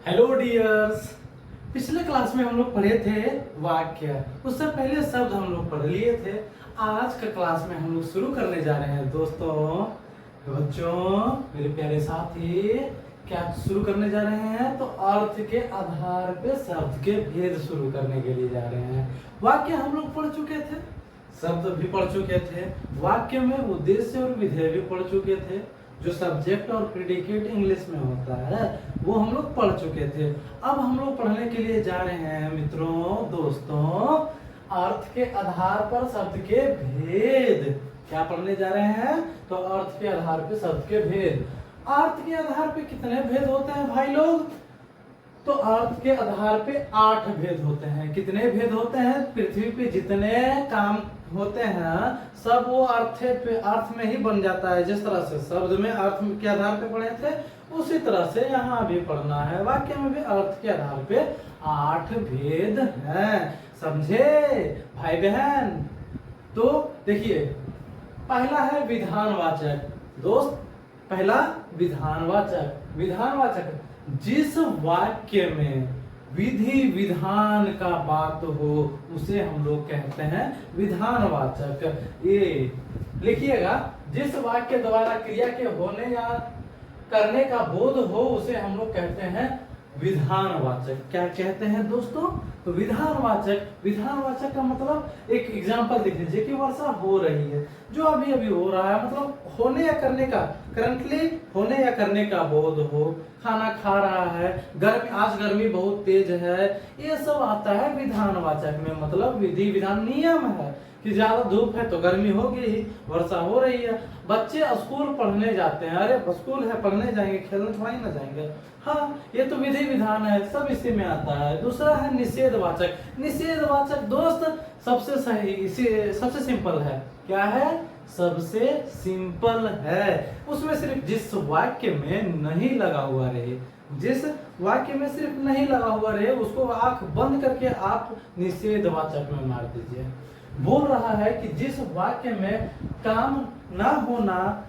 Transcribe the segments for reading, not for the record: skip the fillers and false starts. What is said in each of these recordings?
Hello dears. पिछले class में हम लोग पढ़े थे वाक्य, उससे पहले शब्द हम लोग पढ़ लिए थे। आज का क्लास में हम लोग शुरू करने जा रहे हैं दोस्तों, बच्चों, मेरे प्यारे साथी। क्या शुरू करने जा रहे हैं? तो अर्थ के आधार पे शब्द के भेद शुरू करने के लिए जा रहे हैं। वाक्य हम लोग पढ़ चुके थे, शब्द भी पढ़ चुके थे, वाक्य में उद्देश्य और विधेय भी पढ़ चुके थे। जो सब्जेक्ट और प्रेडिकेट इंग्लिश में होता है वो हम लोग पढ़ चुके थे। अब हम लोग पढ़ने के लिए जा रहे हैं मित्रों, दोस्तों, अर्थ के आधार पर शब्द के भेद। क्या पढ़ने जा रहे हैं? तो अर्थ के आधार पे शब्द के भेद। अर्थ के आधार पे कितने भेद होते हैं भाई लोग? तो अर्थ के आधार पे 8 भेद होते हैं। कितने भेद होते हैं? पृथ्वी पे जितने काम होते हैं सब वो अर्थ में ही बन जाता है। जिस तरह से शब्द में अर्थ के आधार पे पढ़े थे उसी तरह से यहाँ भी पढ़ना है। वाक्य में भी अर्थ के आधार पे 8 भेद हैं। समझे भाई बहन? तो देखिए, पहला है विधानवाचक। दोस्त, पहला विधानवाचक। विधानवाचक जिस वाक्य में विधि विधान का बात हो उसे हम लोग कहते हैं विधानवाचक। ये लिखिएगा, जिस वाक्य द्वारा क्रिया के होने या करने का बोध हो उसे हम लोग कहते हैं विधानवाचक। क्या कहते हैं दोस्तों? तो विधानवाचक का मतलब एक एग्जांपल देख लीजिए कि वर्षा हो रही है, जो अभी अभी हो रहा है, मतलब होने या करने का, करंटली होने या करने का बोध हो। खाना खा रहा है, आज गर्मी बहुत तेज है, ये सब आता है विधानवाचक में। मतलब विधि विधान नियम है कि ज्यादा धूप है तो गर्मी होगी ही, वर्षा हो रही है। बच्चे स्कूल पढ़ने जाते हैं, अरे स्कूल है पढ़ने जाएंगे, खेलने थोड़ा ही ना जाएंगे। हाँ, ये तो विधि विधान है, सब इसी में आता है। दूसरा है निषेधवाचक। निषेधवाचक दोस्त सबसे सही, इसी सबसे सिंपल है। क्या है? सबसे सिंपल है। उसमें सिर्फ जिस वाक्य में नहीं लगा हुआ रहे, जिस वाक्य में सिर्फ नहीं लगा हुआ रहे उसको आंख बंद करके आप निषेधवाचक में मार दीजिए। बोल रहा है कि जिस वाक्य में काम ना होना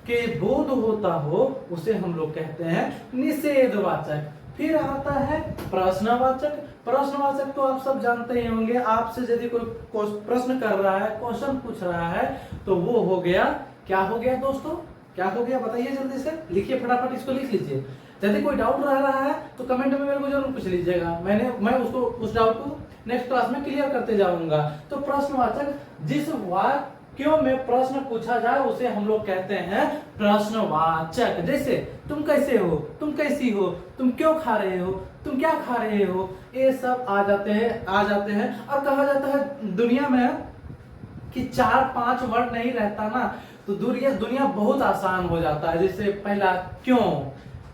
के बोध होता हो उसे हम लोग कहते हैं निषेधवाचक। फिर आता है प्रश्नवाचक। प्रश्नवाचक तो आप सब जानते ही होंगे। आपसे यदि कोई प्रश्न कर रहा है, क्वेश्चन पूछ रहा है, तो वो हो गया, क्या हो गया दोस्तों? क्या हो गया बताइए जल्दी से, लिखिए फटाफट, इसको लिख लीजिए। यदि कोई डाउट रह रहा है तो कमेंट में मेरे को जरूर पूछ लीजिएगा, मैं उसको उस डाउट को नेक्स्ट क्लास में क्लियर करते जाऊंगा। तो प्रश्नवाचक, जिस वाक्यों में प्रश्न पूछा जाए उसे हम लोग कहते हैं प्रश्नवाचक। जैसे तुम कैसे हो, तुम कैसी हो, तुम क्यों खा रहे हो, तुम क्या खा रहे हो, ये सब आ जाते हैं। और कहा जाता है दुनिया में कि 4-5 वर्ड नहीं रहता ना तो दुनिया बहुत आसान हो जाता है। जैसे पहला क्यों,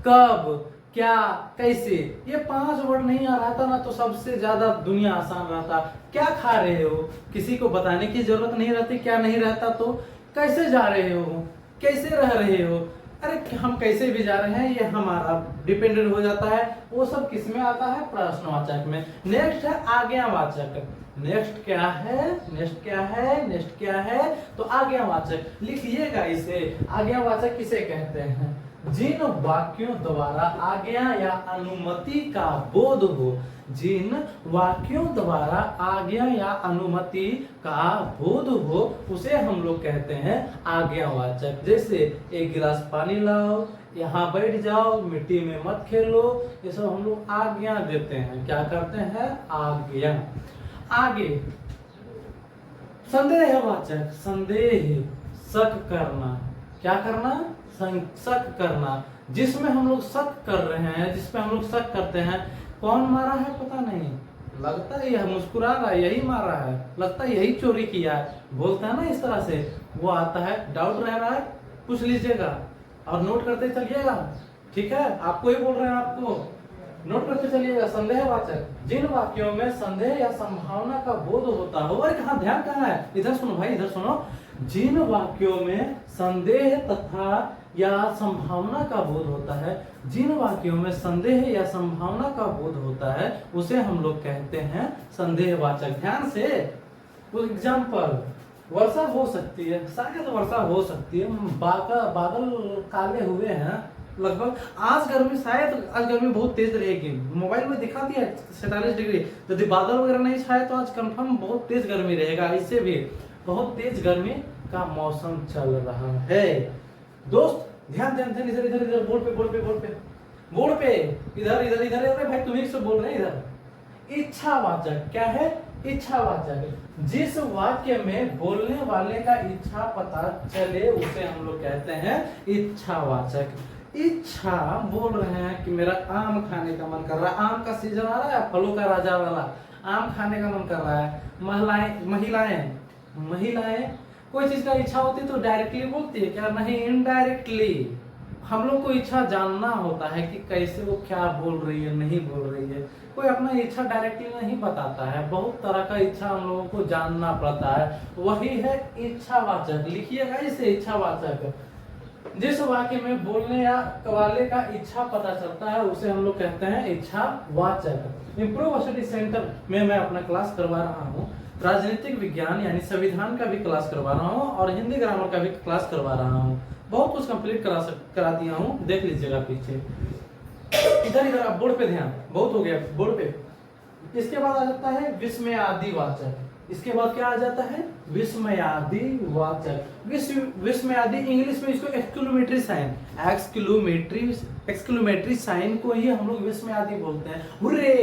कब, क्या, कैसे, ये 5 वर्ड नहीं आ रहता ना तो सबसे ज्यादा दुनिया आसान रहता। क्या खा रहे हो, किसी को बताने की जरूरत नहीं रहती। क्या नहीं रहता तो कैसे जा रहे हो, कैसे रह रहे हो, अरे हम कैसे भी जा रहे हैं ये हमारा डिपेंडेंट हो जाता है। वो सब किस में आता है? प्रश्नवाचक में। नेक्स्ट है आज्ञावाचक। नेक्स्ट क्या है? तो आज्ञावाचक। लिखिएगा इसे, आज्ञावाचक किसे कहते हैं? जिन वाक्यों द्वारा आज्ञा या अनुमति का बोध हो, जिन वाक्यों द्वारा आज्ञा या अनुमति का बोध हो उसे हम लोग कहते हैं आज्ञावाचक। जैसे एक गिलास पानी लाओ, यहाँ बैठ जाओ, मिट्टी में मत खेलो, ये सब हम लोग आज्ञा देते हैं। क्या करते हैं? आज्ञा। आगे संदेहवाचक। संदेह, शक करना। क्या करना? शक करना। जिसमें हम लोग शक कर रहे हैं, जिसपे हम लोग शक करते हैं, कौन मारा है पता नहीं, लगता है यह मुस्कुरा रहा है, यही मारा है, लगता है यही चोरी किया है, बोलता है ना इस तरह से, वो आता है। डाउट रह रहा है, पूछ लीजिएगा और नोट करते चलिएगा। ठीक है, आपको ही बोल रहे हैं, आपको नोट करते चलिएगा। संदेहवाचक, जिन वाक्यों में संदेह या संभावना का बोध होता हो। अरे कहाँ, ध्यान कहाँ है? इधर सुनो भाई, इधर सुनो। जिन वाक्यों में संदेह तथा या संभावना का बोध होता है, जिन वाक्यों में संदेह या संभावना का बोध होता है उसे हम लोग कहते हैं संदेहवाचक। ध्यान से, एग्जाम्पल, वर्षा हो सकती है, शायद वर्षा हो सकती है, बादल काले हुए हैं, लगभग आज गर्मी बहुत तेज रहेगी। मोबाइल में दिखा दिया 47 डिग्री। यदि बादल वगैरह नहीं छाए तो आज कंफर्म बहुत तेज गर्मी रहेगा। इससे भी बहुत तेज गर्मी का मौसम चल रहा है। दोस्त ध्यान ध्यान ध्यान, इधर इधर इधर, बोर्ड पे इधर इधर इधर। अरे भाई तुम ही से बोल रहे हैं इधर। इच्छावाचक क्या है? इच्छावाचक जिस वाक्य में बोलने वाले का इच्छा पता चले उसे हम लोग कहते हैं इच्छावाचक। इच्छा बोल रहे हैं कि मेरा आम खाने का मन कर रहा है। आम का सीजन आ रहा है, फलों का राजा वाला, आम खाने का मन कर रहा है। महिलाएं कोई चीज का इच्छा होती है तो डायरेक्टली बोलती है क्या? नहीं, इनडायरेक्टली। हम लोग को इच्छा जानना होता है कि कैसे वो क्या बोल रही है, नहीं बोल रही है। कोई अपना इच्छा डायरेक्टली नहीं बताता है। बहुत तरह का इच्छा हम लोगों को जानना पड़ता है, वही है इच्छावाचक। लिखिएगा इसे, इच्छावाचक। जिस वाक्य में बोलने या वाले का इच्छा पता चलता है उसे हम लोग कहते हैं इच्छावाचक। इम्प्रूव स्टडी सेंटर में मैं अपना क्लास करवा रहा हूँ। राजनीतिक विज्ञान यानी संविधान का भी क्लास करवा रहा हूँ और हिंदी ग्रामर का भी क्लास करवा रहा हूँ। बहुत कुछ कंप्लीट करा दिया हूँ, देख लीजिएगा पीछे। इधर इधर आप बोर्ड पे ध्यान, बहुत हो गया बोर्ड पे। इसके बाद आ जाता है विस्मयादि वाचक। इसके बाद क्या आ जाता है? विस्मयादि वाचक। विस्मयादि इंग्लिश में इसको एक्सक्लेमेटरी साइन, एक्सक्लेमेटरी साइन को ही हम लोग विस्मयादि बोलते हैं। हुर्रे,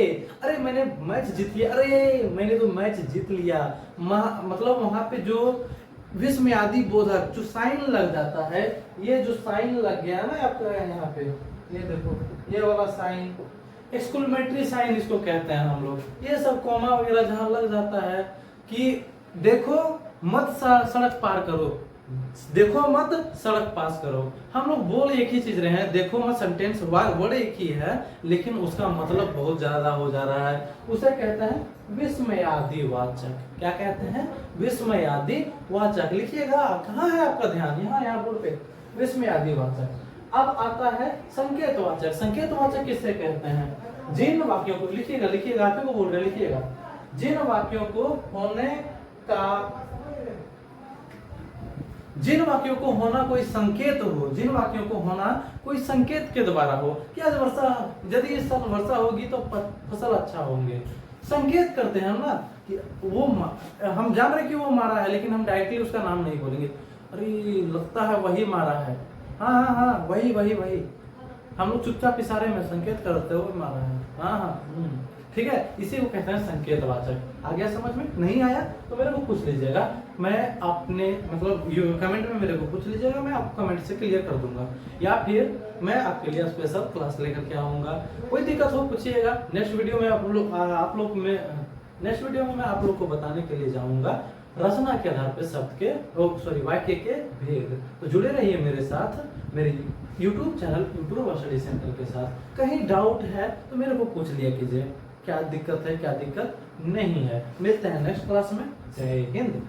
अरे मैंने मैच जीत लिया, अरे मैंने तो मैच जीत लिया। मतलब वहां पे जो विस्मयादि बोधक जो साइन लग जाता है, ये जो साइन लग गया ना आपका यहाँ पे, ये देखो ये वाला साइन, एक्सक्लेमेटरी साइन इसको कहते हैं हम लोग। ये सब कॉमा वगैरह जहां लग जाता है कि देखो मत सड़क पार करो, देखो मत सड़क पास करो। हम लोग बोल एक ही चीज रहे हैं, देखो मत सेंटेंस वर्ड एक ही है लेकिन उसका मतलब बहुत ज्यादा हो जा रहा है। उसे कहते हैं विस्मयादि वाचक। क्या कहते हैं? विस्मयादि वाचक। लिखिएगा, कहाँ है आपका ध्यान? यहाँ बोर्ड पे, विस्मयादि वाचक। अब आता है संकेतवाचक। संकेतवाचक किससे कहते हैं? जिन वाक्यों को, लिखिएगा आप ही को बोल रहे, लिखिएगा। जिन वाक्यों को होना कोई संकेत हो, जिन वाक्यों को होना कोई संकेत के द्वारा हो कि आज वर्षा, यदि इस साल वर्षा होगी तो फसल अच्छा होंगे। संकेत करते हैं हम ना कि वो हम जान रहे कि वो मारा है लेकिन हम डायरेक्टली उसका नाम नहीं बोलेंगे। अरे लगता है वही मारा है, हाँ वही। हम लोग चुपचाप इशारे में संकेत करते हुए मारा है, हाँ। ठीक है, इसी को कहते हैं संकेतवाचक। आ गया समझ में? नहीं आया तो मेरे को पूछ लीजिएगा, मैं अपने मतलब कमेंट में मेरे को पूछ लीजिएगा, मैं आपको कमेंट से क्लियर कर दूंगा, या फिर मैं आपके लिए स्पेशल क्लास लेकर के आऊंगा। कोई दिक्कत हो पूछिएगा। नेक्स्ट वीडियो में मैं आप लोग को बताने के लिए जाऊंगा रचना के आधार पर शब्द के वाक्य के भेद। तो जुड़े रहिए मेरे साथ, मेरे YouTube channel improve study centre के साथ। कहीं डाउट है तो मेरे को पूछ लिया कीजिए, क्या दिक्कत है क्या दिक्कत नहीं है। मिलते हैं नेक्स्ट क्लास में। जय हिंद।